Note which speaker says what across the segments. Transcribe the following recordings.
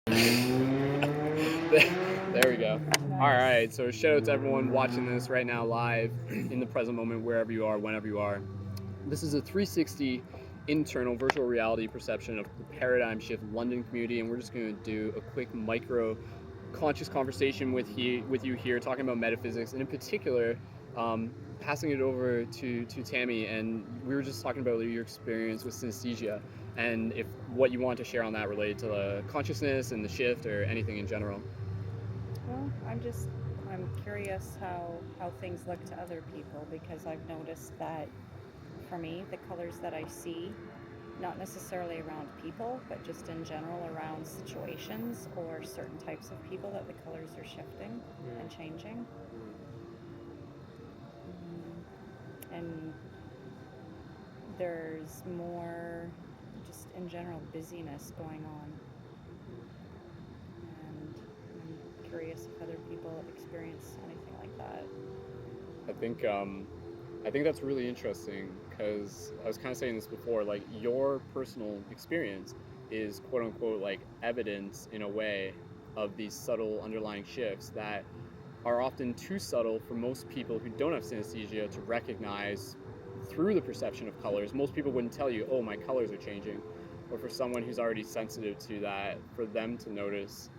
Speaker 1: There we go. All
Speaker 2: Nice.
Speaker 1: right. So shout out to everyone watching this right now live in the present moment, wherever you are, whenever you are. This is a 360 internal virtual reality perception of the Paradigm Shift London community, and we're just going to do a quick micro conscious conversation with you here, talking about metaphysics, and in particular, passing it over to Tammy. And we were just talking about your experience with synesthesia, and if what you want to share on that related to the consciousness and the shift, or anything in general.
Speaker 2: Well, I'm curious how things look to other people because I've noticed that for me, the colors that I see, not necessarily around people, but just in general around situations or certain types of people, that the colors are shifting and changing. And there's more just in general busyness going on. And I'm curious if other people experience anything like that.
Speaker 1: I think I think that's really interesting because I was kind of saying this before. Like your personal experience is quote unquote like evidence in a way of these subtle underlying shifts that are often too subtle for most people who don't have synesthesia to recognize through the perception of colors. Most people wouldn't tell you, "Oh, my colors are changing," or for someone who's already sensitive to that, for them to notice,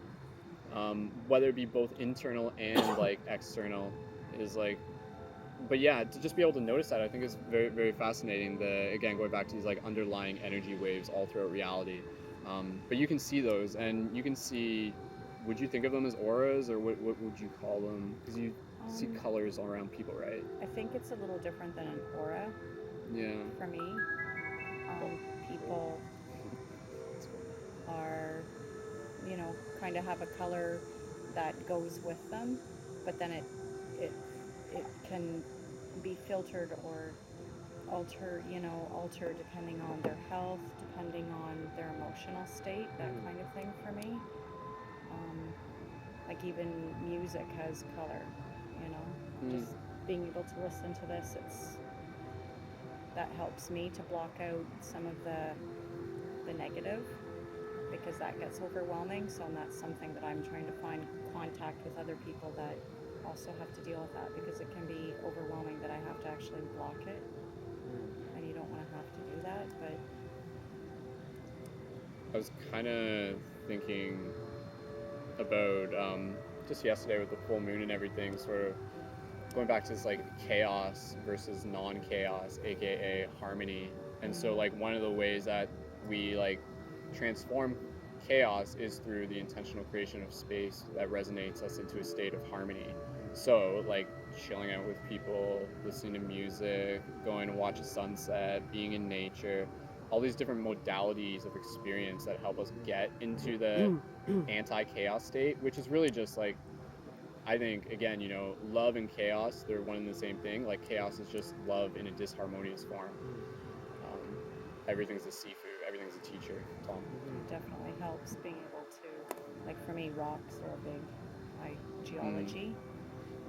Speaker 1: whether it be both internal and like external, is like, but yeah, to just be able to notice that, I think is very, very fascinating. The again, going back to these like underlying energy waves all throughout reality, but you can see those, and you can see. Would you think of them as auras, or what would you call them? Because you see
Speaker 2: Um,
Speaker 1: colors all around people, right?
Speaker 2: I think it's a little different than an aura
Speaker 1: Yeah.
Speaker 2: for me.
Speaker 1: Cool.
Speaker 2: People
Speaker 1: That's cool.
Speaker 2: are, kind of have a color that goes with them, but then it it can be filtered or alter depending on their health, depending on their emotional state, that kind of thing for me. Um, like even music has color, you know.
Speaker 1: Mm.
Speaker 2: Just being able to listen to this, that helps me to block out some of the negative because that gets overwhelming. So that's something that I'm trying to find contact with other people that also have to deal with that because it can be overwhelming that I have to actually block it, and you don't want to have to do that. But
Speaker 1: I was kind of thinking about just yesterday with the full moon and everything, sort of going back to this like chaos versus non-chaos, aka harmony. And so like one of the ways that we like transform chaos is through the intentional creation of space that resonates us into a state of harmony. So like chilling out with people, listening to music, going to watch a sunset, being in nature, all these different modalities of experience that help us get into the anti-chaos state, which is really just like, I think, again, love and chaos, they're one and the same thing. Like chaos is just love in a disharmonious form. Um, Everything's a sifu, everything's a teacher, Tom.
Speaker 2: it definitely helps being able to, like for me, rocks are a big, like
Speaker 1: Mm.
Speaker 2: geology,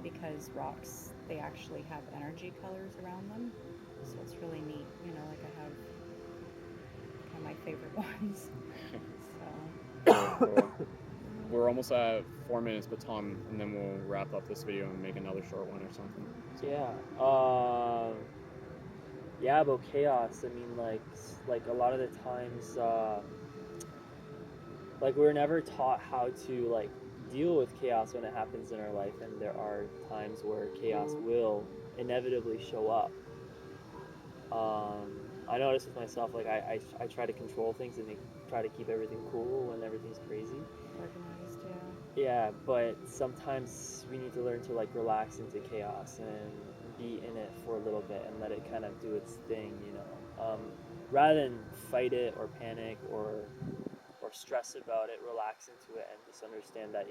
Speaker 2: because rocks, they actually have energy colors around them. So it's really neat. Like I have kind of my favorite ones. So,
Speaker 1: Cool. We're almost at 4 minutes, but Tom, and then we'll wrap up this video and make another short one or something. So.
Speaker 3: Yeah. Yeah, about chaos. I mean, like a lot of the times, like we're never taught how to like deal with chaos when it happens in our life, and there are times where chaos will inevitably show up. I notice with myself, like I try to control things and try to keep everything cool when everything's crazy.
Speaker 2: organized, yeah.
Speaker 3: Yeah, but sometimes we need to learn to like relax into chaos and be in it for a little bit and let it kind of do its thing, rather than fight it or panic or stress about it. Relax into it and just understand that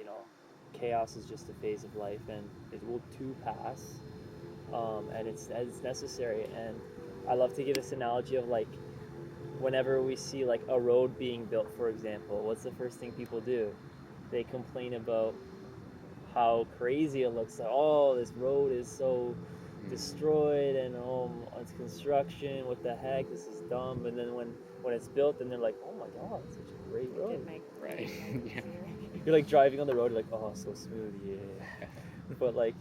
Speaker 3: chaos is just a phase of life and it will too pass, and it's necessary. And I love to give this analogy of like whenever we see like a road being built, for example, what's the first thing people do? They complain about how crazy it looks. Like, oh, this road is so destroyed and it's construction. What the heck? This is dumb. And then when it's built, then they're like, oh my god, it's such a great
Speaker 2: We did
Speaker 3: road.
Speaker 2: make
Speaker 1: Right. Yeah.
Speaker 3: You're like driving on the road, you're like, oh, so smooth, yeah. But like,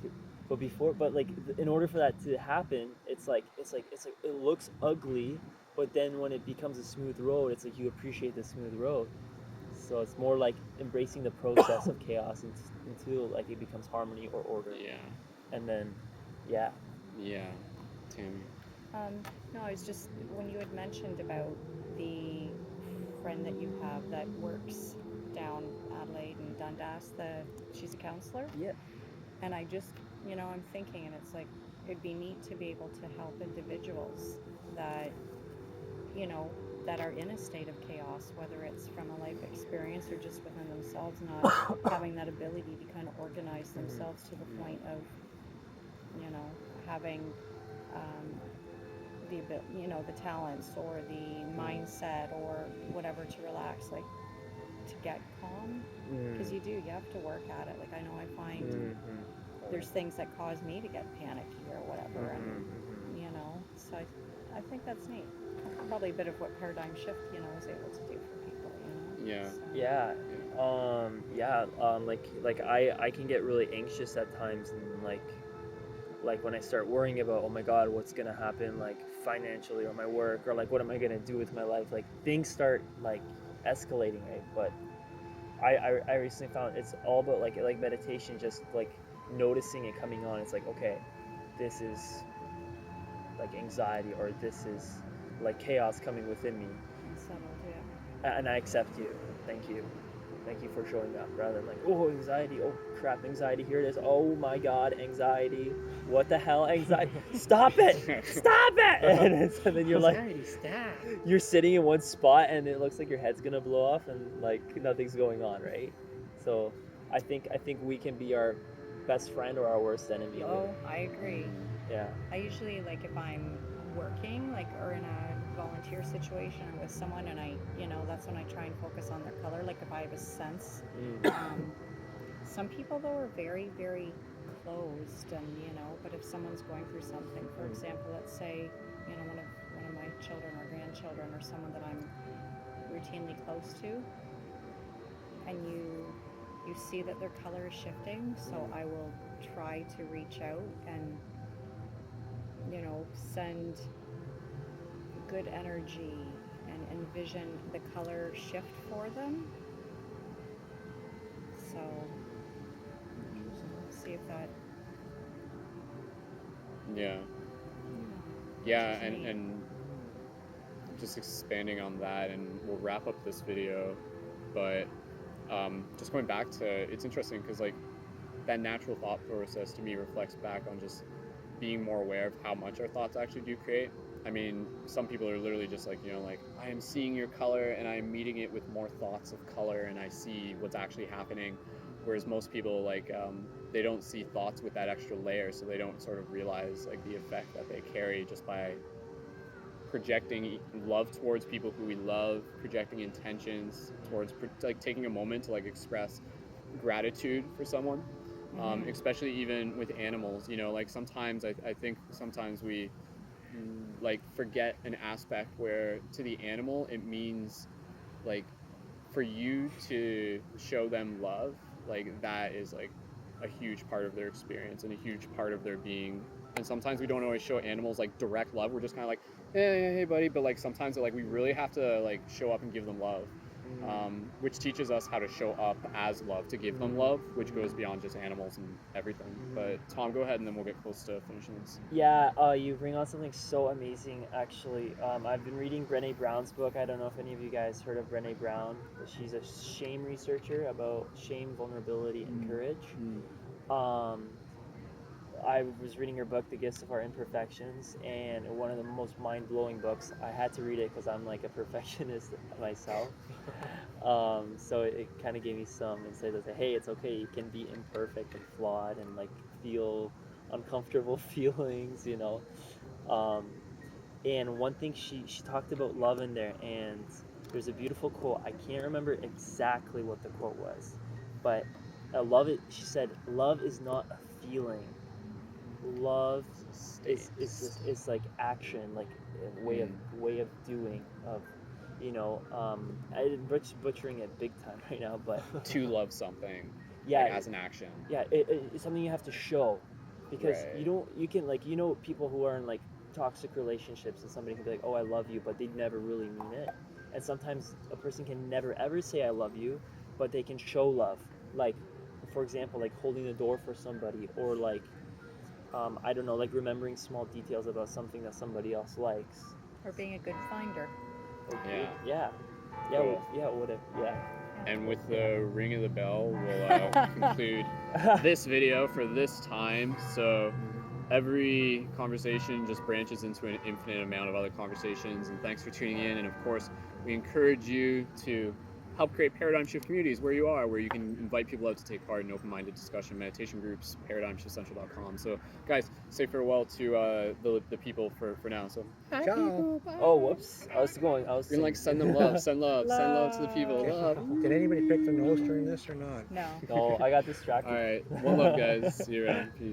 Speaker 3: in order for that to happen, it's like it looks ugly, but then when it becomes a smooth road, it's like you appreciate the smooth road. So it's more like embracing the process of chaos until like it becomes harmony or order.
Speaker 1: Yeah.
Speaker 3: And then, yeah.
Speaker 1: Yeah. Tammy.
Speaker 2: No, I was just, when you had mentioned about the friend that you have that works down Adelaide and Dundas, she's a counselor.
Speaker 3: Yeah.
Speaker 2: And I just, I'm thinking, and it's like, it'd be neat to be able to help individuals that, that are in a state of chaos, whether it's from a life experience or just within themselves, not having that ability to kind of organize themselves to the point of, having the talents or the mindset or whatever to relax, like to get calm. Because you have to work at it. Like I know I find there's things that cause me to get panicky or whatever, and so I think that's neat. Probably a bit of what Paradigm Shift, is able to do for people,
Speaker 1: Yeah.
Speaker 2: So.
Speaker 3: Yeah. Like I can get really anxious at times, and like when I start worrying about, oh my god, what's gonna happen, like financially or my work, or like what am I gonna do with my life, like things start like escalating, right? But I recently found it's all about like meditation, just like noticing it coming on. It's like, okay, this is like anxiety, or this is like chaos coming within me,
Speaker 2: Settled, yeah.
Speaker 3: and I accept you. Thank you for showing up, rather than like, oh, anxiety, oh crap, anxiety, here it is, oh my god, anxiety, what the hell, anxiety, stop it, and then you're like,
Speaker 1: stop.
Speaker 3: you're sitting in one spot and it looks like your head's gonna blow off and like nothing's going on, right? So I think we can be our best friend or our worst enemy.
Speaker 2: Oh, I agree.
Speaker 3: Yeah.
Speaker 2: I usually, like, if I'm working, like, or in a volunteer situation or with someone, and I, that's when I try and focus on their color. Like, if I have a sense. Some people, though, are very, very closed, and, but if someone's going through something, for example, let's say, one of my children or grandchildren or someone that I'm routinely close to, and you see that their color is shifting, so I will try to reach out and send good energy and envision the color shift for them. So see if that.
Speaker 1: Yeah, and just expanding on that, and we'll wrap up this video, but just going back to, it's interesting because like that natural thought process to me reflects back on just being more aware of how much our thoughts actually do create. I mean, some people are literally just like, like, I am seeing your color and I'm meeting it with more thoughts of color and I see what's actually happening. Whereas most people, like, they don't see thoughts with that extra layer, so they don't sort of realize like the effect that they carry just by projecting love towards people who we love, projecting intentions towards, like, taking a moment to like express gratitude for someone. Especially even with animals, like sometimes I think sometimes we like forget an aspect where to the animal it means like for you to show them love, like that is like a huge part of their experience and a huge part of their being. And sometimes we don't always show animals like direct love. We're just kind of like, hey buddy, but like sometimes like we really have to like show up and give them love. Which teaches us how to show up as love, to give them love, which goes beyond just animals and everything. But Tom, go ahead and then we'll get close to finishing this.
Speaker 3: Yeah, you bring on something so amazing, actually. I've been reading Brené Brown's book. I don't know if any of you guys heard of Brené Brown. She's a shame researcher about shame, vulnerability, and courage. I was reading her book, The Gifts of Our Imperfections, and one of the most mind-blowing books. I had to read it because I'm like a perfectionist myself. So it kind of gave me some insight that, hey, it's okay, you can be imperfect and flawed and like feel uncomfortable feelings, and one thing she talked about love in there, and there's a beautiful quote. I can't remember exactly what the quote was, but I love it. She said, love is not a feeling. love
Speaker 1: Sustained.
Speaker 3: is like action, like a way of doing of, I'm butchering it big time right now, but
Speaker 1: To love something,
Speaker 3: yeah,
Speaker 1: like as an action.
Speaker 3: yeah, it's something you have to show, because
Speaker 1: Right.
Speaker 3: you can, like, people who are in like toxic relationships, and somebody can be like, oh, I love you, but they never really mean it. And sometimes a person can never ever say I love you, but they can show love, like, for example, like holding the door for somebody, or like, I don't know, like remembering small details about something that somebody else likes.
Speaker 2: Or being a good finder.
Speaker 3: Okay.
Speaker 1: Yeah.
Speaker 3: Yeah,
Speaker 1: Cool.
Speaker 3: whatever. Yeah.
Speaker 1: And with the ring of the bell, we'll conclude this video for this time. So every conversation just branches into an infinite amount of other conversations. And thanks for tuning in. And of course, we encourage you to help create paradigm shift communities where you are, where you can invite people out to take part in open-minded discussion, meditation groups, paradigmshiftcentral.com. So guys, say farewell to the people for now. So hi,
Speaker 4: Ciao.
Speaker 1: people, bye.
Speaker 3: Oh, whoops! I was
Speaker 1: You're gonna like send them love, send love to the people.
Speaker 4: Okay.
Speaker 1: Love.
Speaker 4: Did anybody pick the nose during this or not?
Speaker 2: No.
Speaker 3: No, I got distracted.
Speaker 1: All right, one love, guys. See you around. Peace.